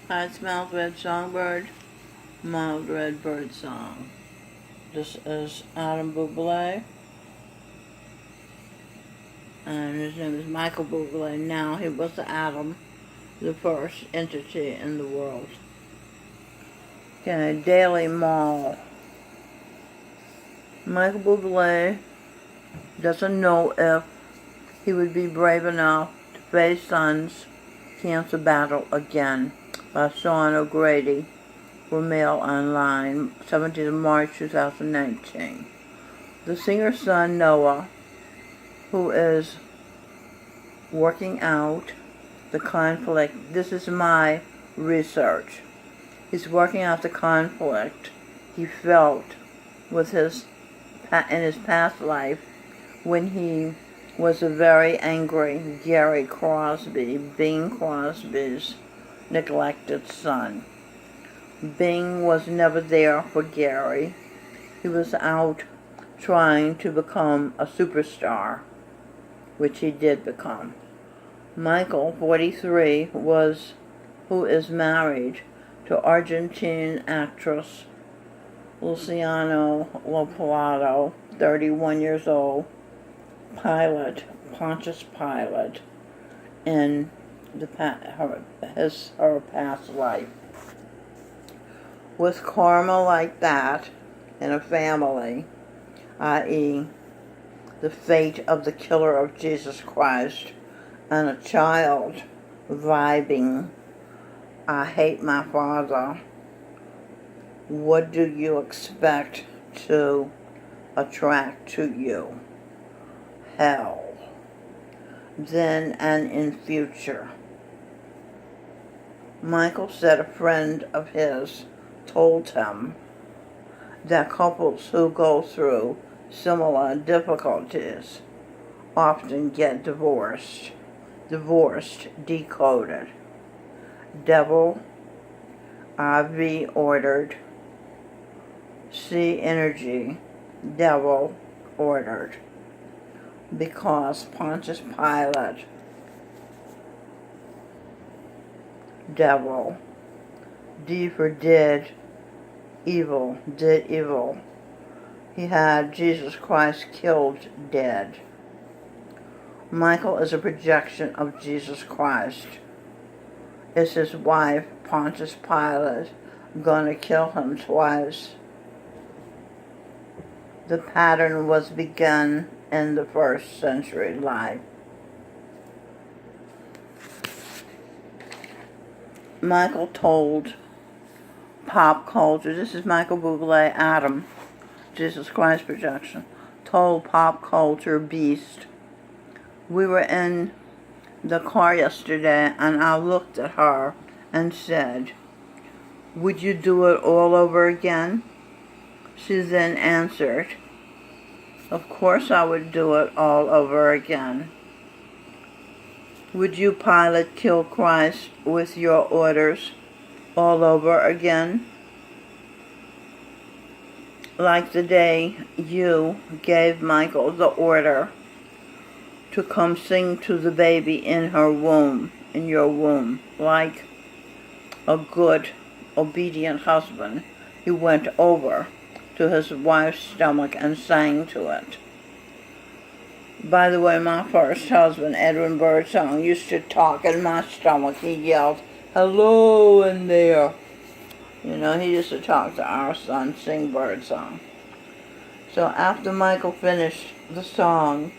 Highest Mouth Red Songbird, Mild Red Bird Song. This is Adam Buble, and his name is Michael Buble. Now he was Adam, the first entity in the world. Okay, Daily Mall. Michael Buble doesn't know if he would be brave enough to face Son's cancer battle again, by Sean O'Grady, for Mail Online, 17th of March 2019. The singer's son, Noah, who is working out the conflict, this is my research, he's working out the conflict he felt with in his past life when he was a very angry Gary Crosby, Bing Crosby's neglected son. Bing was never there for Gary. He was out trying to become a superstar, which he did become. Michael, 43, who is married to Argentine actress Luciano Lopalato, 31 years old, Pontius Pilate, in her past life. With karma like that in a family, i.e. the fate of the killer of Jesus Christ, and a child vibing, I hate my father, what do you expect to attract to you? Hell. Then and in future. Michael said a friend of his told him that couples who go through similar difficulties often get divorced. Divorced, decoded. Devil, IV ordered. C energy, devil ordered. Because Pontius Pilate, devil, D for did evil. He had Jesus Christ killed dead. Michael is a projection of Jesus Christ. Is his wife, Pontius Pilate, gonna kill him twice? The pattern was begun in the first century life. Michael told pop culture, this is Michael Buble, Adam, Jesus Christ projection, told pop culture beast, we were in the car yesterday and I looked at her and said, would you do it all over again? She then answered, of course I would do it all over again. Would you, Pilate, kill Christ with your orders all over again? Like the day you gave Michael the order to come sing to the baby in your womb, like a good, obedient husband, he went over to his wife's stomach and sang to it. By the way, my first husband, Edwin Birdsong, used to talk in my stomach. He yelled, hello in there. You know, he used to talk to our son, sing Birdsong. So after Michael finished the song,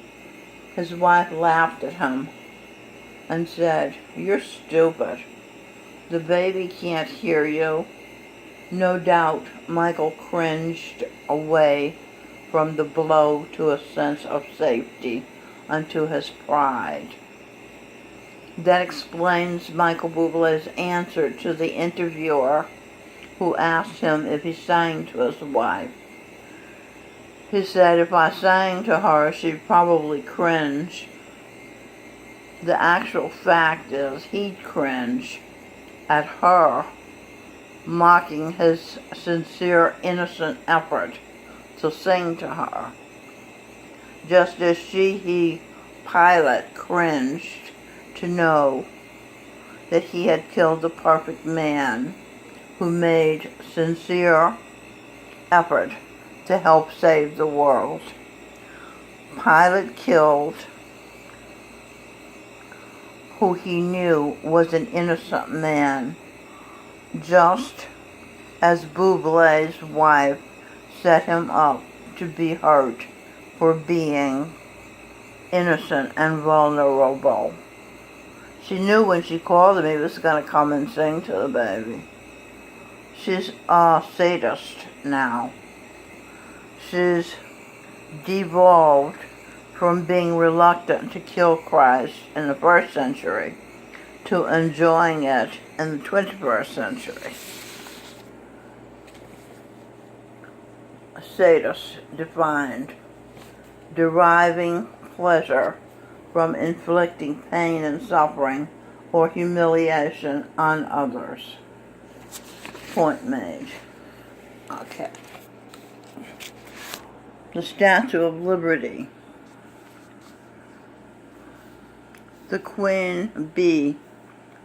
his wife laughed at him and said, you're stupid. The baby can't hear you. No doubt Michael cringed away from the blow to a sense of safety unto his pride. That explains Michael Buble's answer to the interviewer who asked him if he sang to his wife. He said, if I sang to her, she'd probably cringe. The actual fact is he'd cringe at her mocking his sincere, innocent effort to sing to her, just as he, Pilate, cringed to know that he had killed the perfect man who made sincere effort to help save the world. Pilate killed who he knew was an innocent man, just as Buble's wife set him up to be hurt for being innocent and vulnerable. She knew when she called him he was going to come and sing to the baby. She's a sadist now. She's devolved from being reluctant to kill Christ in the first century to enjoying it in the 21st century. A sadist defined deriving pleasure from inflicting pain and suffering or humiliation on others. Point made. Okay. The Statue of Liberty. The Queen Bee.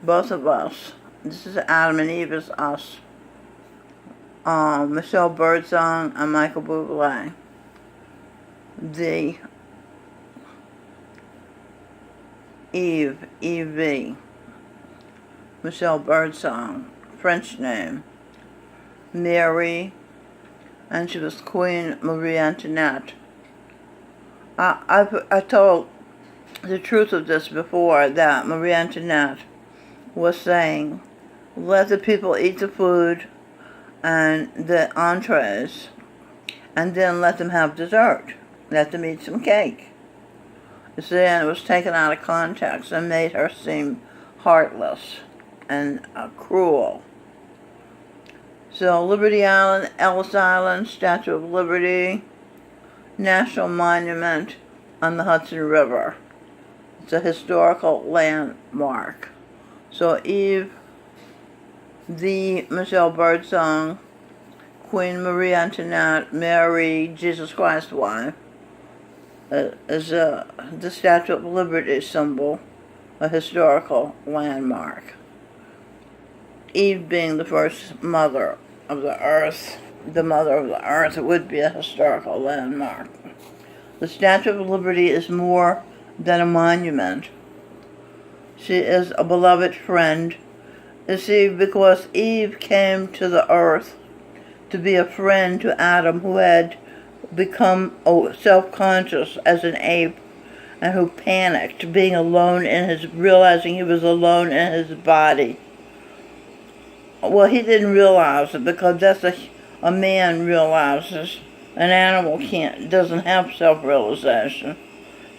Both of us. This is Adam and Eve is us. Michelle Birdsong and Michael Buble. The Eve, E-V. Michelle Birdsong, French name. Mary, and she was Queen Marie Antoinette. I told the truth of this before, that Marie Antoinette was saying, let the people eat the food and the entrees, and then let them have dessert. Let them eat some cake. You see, and it was taken out of context and made her seem heartless and cruel. So, Liberty Island, Ellis Island, Statue of Liberty, National Monument on the Hudson River. It's a historical landmark. So, Eve, the Michelle Birdsong, Queen Marie Antoinette, Mary, Jesus Christ's wife, is the Statue of Liberty symbol, a historical landmark. Eve being the first mother of the earth, the mother of the earth, would be a historical landmark. The Statue of Liberty is more than a monument. She is a beloved friend. You see, because Eve came to the earth to be a friend to Adam, who had become self-conscious as an ape and who panicked, being alone realizing he was alone in his body. Well, he didn't realize it because that's a man realizes. An animal doesn't have self-realization.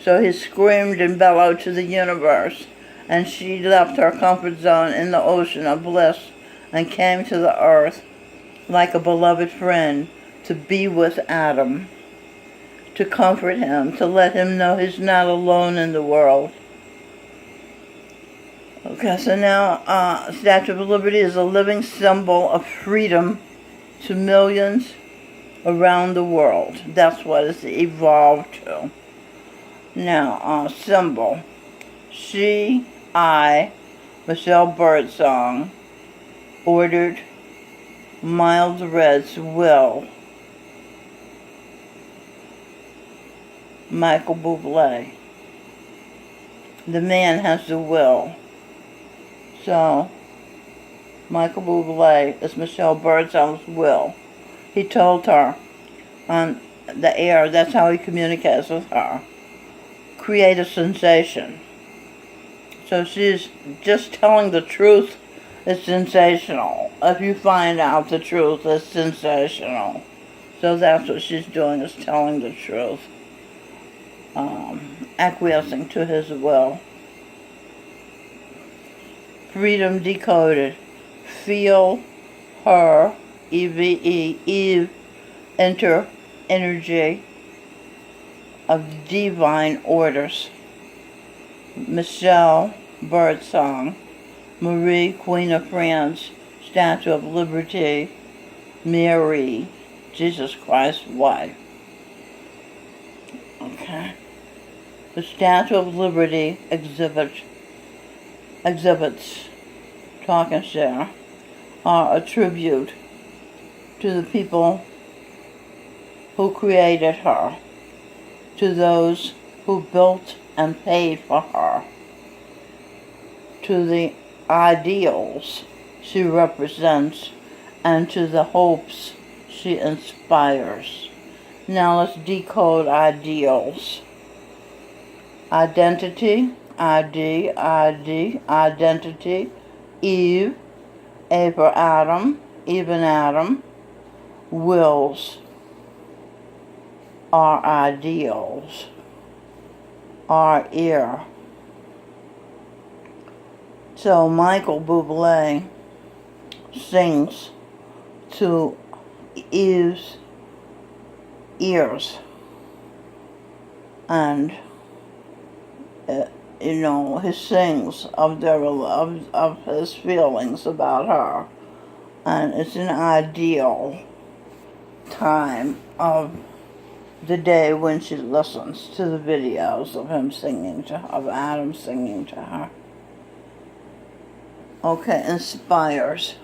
So he screamed and bellowed to the universe, and she left her comfort zone in the ocean of bliss and came to the earth like a beloved friend to be with Adam, to comfort him, to let him know he's not alone in the world. Okay, so now Statue of Liberty is a living symbol of freedom to millions around the world. That's what it's evolved to. Now, symbol. Michelle Birdsong, ordered Miles Red's will. Michael Buble. The man has the will. So, Michael Buble is Michelle Birdsong's will. He told her on the air, that's how he communicates with her. Create a sensation. So she's just telling the truth. It's sensational. If you find out the truth, it's sensational. So that's what she's doing, is telling the truth. Acquiescing to his will. Freedom decoded. Feel her, E-V-E, Eve, enter energy of divine orders. Michelle Birdsong, Marie, Queen of France, Statue of Liberty, Mary, Jesus Christ's wife. Okay. The Statue of Liberty exhibits talking share, are a tribute to the people who created her, to those who built and paid for her, to the ideals she represents, and to the hopes she inspires. Now let's decode ideals. Identity, identity. Eve, A for Adam, even Adam. Wills are ideals. Our ear. So Michael Buble sings to Eve's ears, and he sings of of his feelings about her, and it's an ideal time of the day when she listens to the videos of him singing to her, of Adam singing to her. Okay, inspires.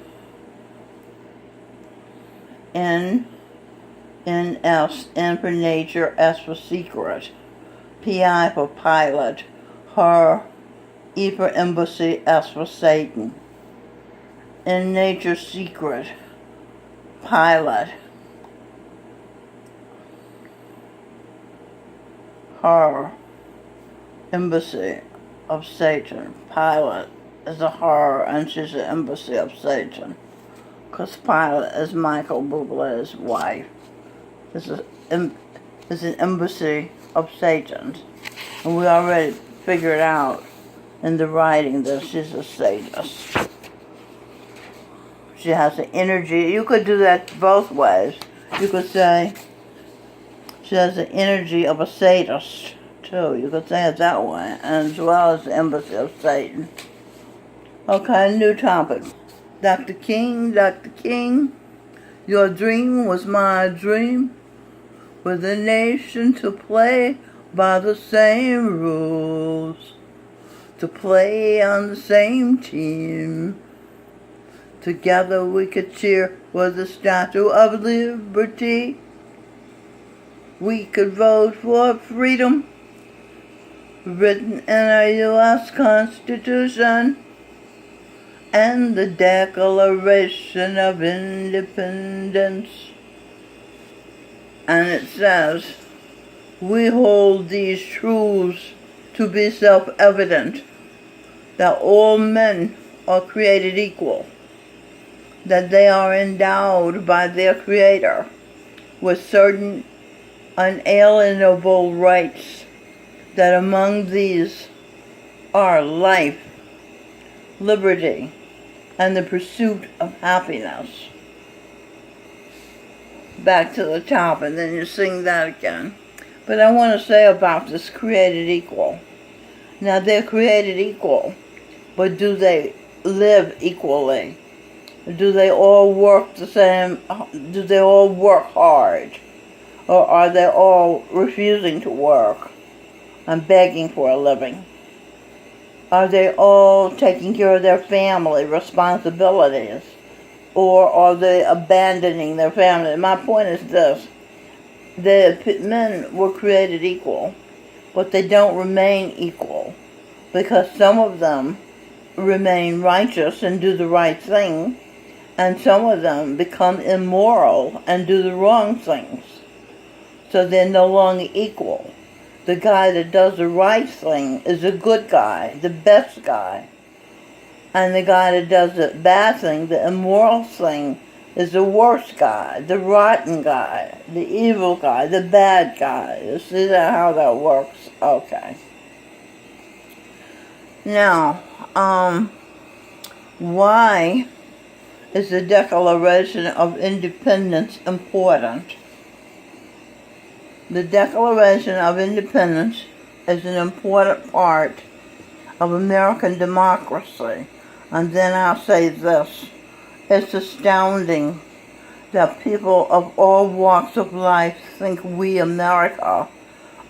N for nature, S for secret. P-I for pilot. Her, E for embassy, S for Satan. In nature, secret. Pilot. Her, embassy of Satan. Pilot is a her, and she's the embassy of Satan. Because Pilot is Michael Buble's wife. This is an embassy of Satan. And we already figured out in the writing that she's a sadist. She has the energy. You could do that both ways. You could say she has the energy of a sadist, too. You could say it that way, and as well as the embassy of Satan. Okay, new topic. Dr. King, your dream was my dream, with a nation to play by the same rules, to play on the same team. Together we could cheer for the Statue of Liberty. We could vote for freedom, written in our U.S. Constitution, and the Declaration of Independence. And it says, we hold these truths to be self-evident, that all men are created equal, that they are endowed by their Creator with certain unalienable rights, that among these are life, liberty, and the pursuit of happiness. Back to the top, and then you sing that again. But I want to say about this created equal. Now, they're created equal, but do they live equally? Do they all work the same? Do they all work hard? Or are they all refusing to work and begging for a living? Are they all taking care of their family responsibilities? Or are they abandoning their family? My point is this. The men were created equal, but they don't remain equal, because some of them remain righteous and do the right thing, and some of them become immoral and do the wrong things. So they're no longer equal. The guy that does the right thing is a good guy, the best guy. And the guy that does the bad thing, the immoral thing, is the worst guy, the rotten guy, the evil guy, the bad guy. You see that, how that works? Okay. Now, why is the Declaration of Independence important? The Declaration of Independence is an important part of American democracy. And then I'll say this. It's astounding that people of all walks of life think we, America,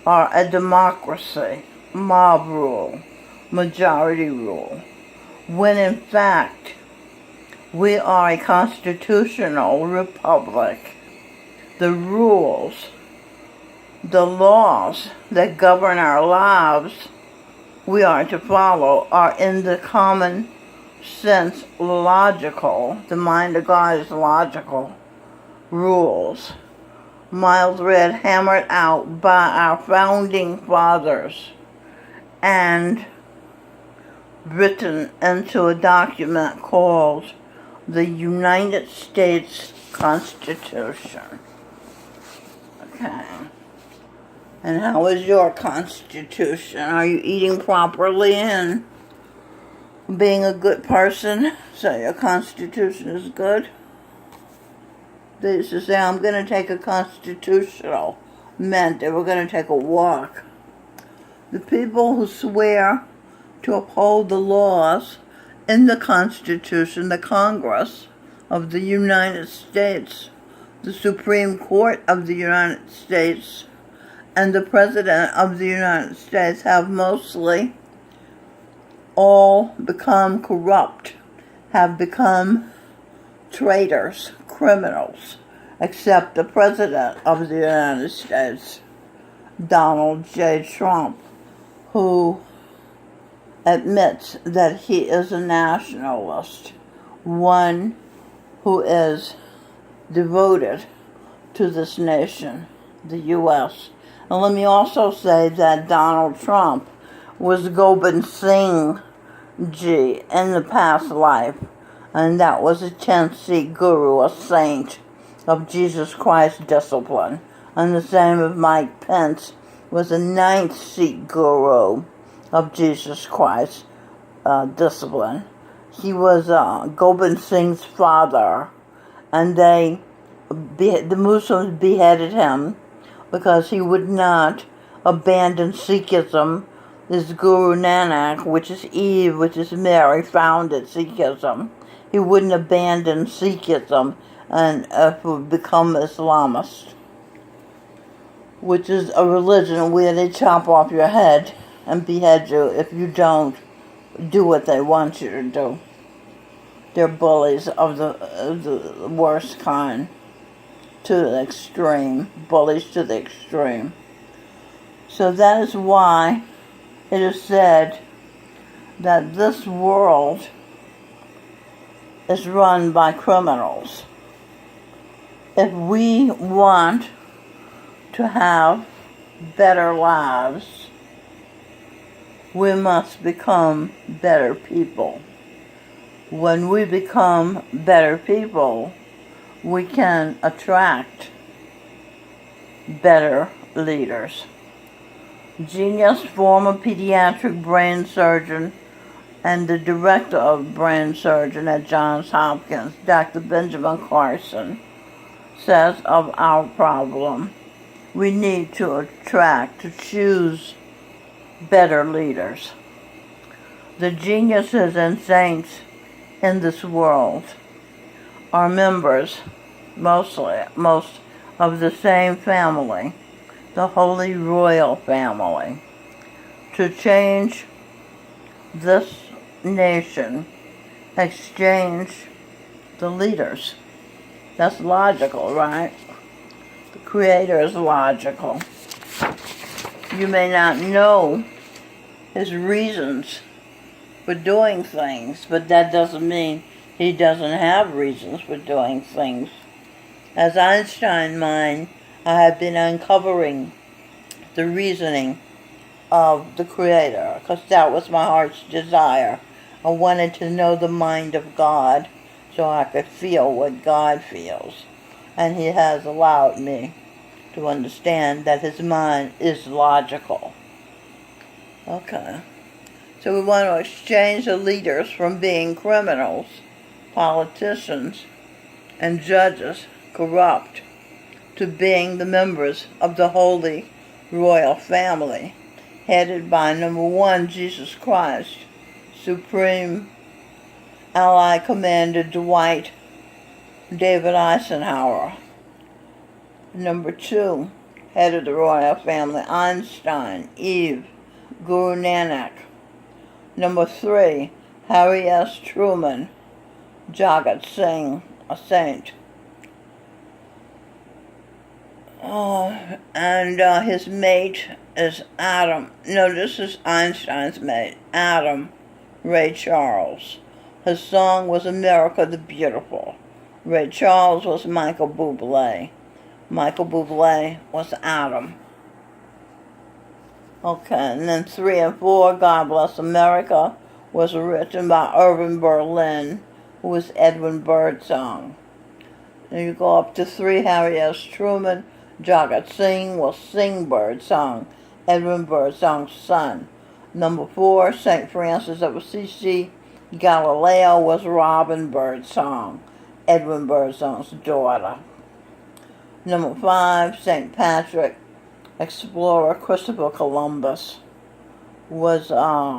are a democracy, mob rule, majority rule, when in fact We are a constitutional republic. The rules, the laws that govern our lives we are to follow are in the common sense logical. The mind of God is logical rules. Mild read hammered out by our founding fathers and written into a document called the United States Constitution. Okay. And how is your Constitution? Are you eating properly and being a good person so your Constitution is good? They used to say, I'm going to take a constitutional, meant they were going to take a walk. The people who swear to uphold the laws in the Constitution, the Congress of the United States, the Supreme Court of the United States, and the President of the United States have mostly all become corrupt, have become traitors, criminals, except the President of the United States, Donald J. Trump, who admits that he is a nationalist, one who is devoted to this nation, the U.S. And let me also say that Donald Trump was Gobind Singh Ji in the past life, and that was a 10th Sikh guru, a saint of Jesus Christ discipline. And the same of Mike Pence was a 9th Sikh guru of Jesus Christ discipline. He was Gobind Singh's father, and the Muslims beheaded him because he would not abandon Sikhism. This Guru Nanak, which is Eve, which is Mary, founded Sikhism. He wouldn't abandon Sikhism and become Islamist, which is a religion where they chop off your head and behead you if you don't do what they want you to do. They're bullies of the worst kind, to the extreme, bullies to the extreme. So that is why it is said that this world is run by criminals. If we want to have better lives, we must become better people. When we become better people, we can attract better leaders. Genius, former pediatric brain surgeon and the director of brain surgeon at Johns Hopkins, Dr. Benjamin Carson, says of our problem, we need to choose better leaders. The geniuses and saints in this world are members, most of the same family, the Holy Royal Family. To change this nation, exchange the leaders. That's logical, right? The Creator is logical. You may not know his reasons for doing things, but that doesn't mean he doesn't have reasons for doing things. As Einstein mind, I have been uncovering the reasoning of the Creator, because that was my heart's desire. I wanted to know the mind of God so I could feel what God feels. And he has allowed me to understand that his mind is logical. Okay. So we want to exchange the leaders from being criminals, politicians, and judges, corrupt, to being the members of the Holy Royal Family, headed by number 1, Jesus Christ, Supreme Allied Commander Dwight David Eisenhower. Number 2, head of the Royal Family, Einstein, Eve, Guru Nanak. Number 3, Harry S. Truman, Jagat Singh, a saint. And his mate is Adam. No, this is Einstein's mate, Adam Ray Charles. His song was America the Beautiful. Ray Charles was Michael Buble. Michael Buble was Adam. Okay, and then 3 and 4, God Bless America, was written by Irving Berlin, who was Edwin Birdsong. Then you go up to 3, Harry S. Truman, Jagat Singh was Sing Birdsong, Edwin Birdsong's son. Number 4, St. Francis of Assisi, Galileo was Robin Birdsong, Edwin Birdsong's daughter. Number 5, St. Patrick, explorer Christopher Columbus was